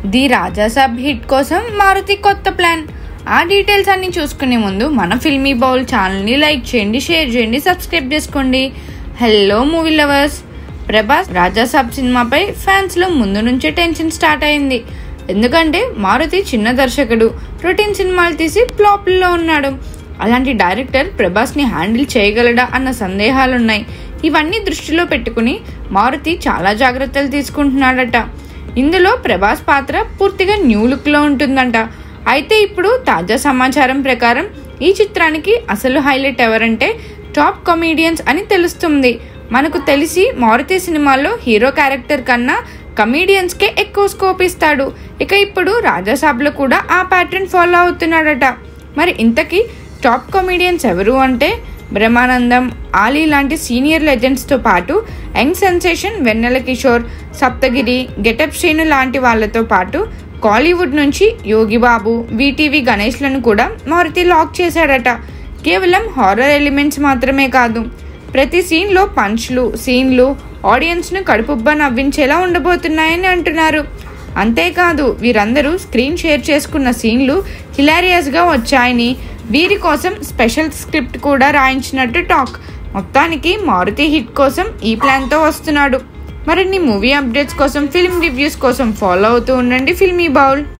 The Raja Saab hit కోసం మారుతి కొత్త plan. ఆ డీటెయిల్స్ అన్ని చూసుకునే ముందు మన ఫిల్మీ బౌల్ ఛానల్ని లైక్ చేయండి, షేర్ చేయండి, సబ్స్క్రైబ్ చేసుకోండి. Hello movie lovers, Prabhas Rajasaab సినిమాపై ఫ్యాన్స్లో ముందు నుంచే టెన్షన్ స్టార్ట్ అయింది. ఎందుకంటే మారుతి చిన్న దర్శకుడు, రొటీన్ సినిమాలు తీసి ఫ్లాప్లలో ఉన్నాడు. అలాంటి డైరెక్టర్ ప్రభాస్ని హ్యాండిల్ చేయగలడా అన్న సందేహాలున్నాయి. ఇవన్నీ దృష్టిలో పెట్టుకుని మారుతి చాలా జాగ్రత్తలు తీసుకుంటున్నాడట. ఇందులో ప్రభాస్ పాత్ర పూర్తిగా న్యూ లుక్లో ఉంటుందంట. అయితే ఇప్పుడు తాజా సమాచారం ప్రకారం ఈ చిత్రానికి అసలు హైలైట్ ఎవరంటే టాప్ కమీడియన్స్ అని తెలుస్తుంది. మనకు తెలిసి మారుతి సినిమాల్లో హీరో క్యారెక్టర్ కన్నా కమీడియన్స్కే ఎక్కువ స్కోప్ ఇస్తాడు. ఇక ఇప్పుడు రాజాసాబ్లో కూడా ఆ ప్యాటర్న్ ఫాలో అవుతున్నాడట. మరి ఇంతకీ టాప్ కమీడియన్స్ ఎవరు అంటే బ్రహ్మానందం, ఆలీ లాంటి సీనియర్ లెజెండ్స్తో పాటు యంగ్ సెన్సేషన్ వెన్నెల కిషోర్, సప్తగిరి, గెటప్ శ్రీను లాంటి వాళ్ళతో పాటు కాలీవుడ్ నుంచి యోగిబాబు, వీటీవీ గణేష్లను కూడా మారుతి లాక్ చేశాడట. కేవలం హారర్ ఎలిమెంట్స్ మాత్రమే కాదు, ప్రతి సీన్లో పంచ్లు, సీన్లు ఆడియన్స్ను కడుపుబ్బా నవ్వించేలా ఉండబోతున్నాయని అంటున్నారు. అంతేకాదు వీరందరూ స్క్రీన్ షేర్ చేసుకున్న సీన్లు హిలారియస్గా వచ్చాయని, వీరి కోసం స్పెషల్ స్క్రిప్ట్ కూడా రాయించినట్టు టాక్. మొత్తానికి మారుతి హిట్ కోసం ఈ ప్లాన్తో వస్తున్నాడు. మరిన్ని మూవీ అప్డేట్స్ కోసం, ఫిల్మ్ రివ్యూస్ కోసం ఫాలో అవుతూ ఉండండి ఫిల్మీ బౌల్.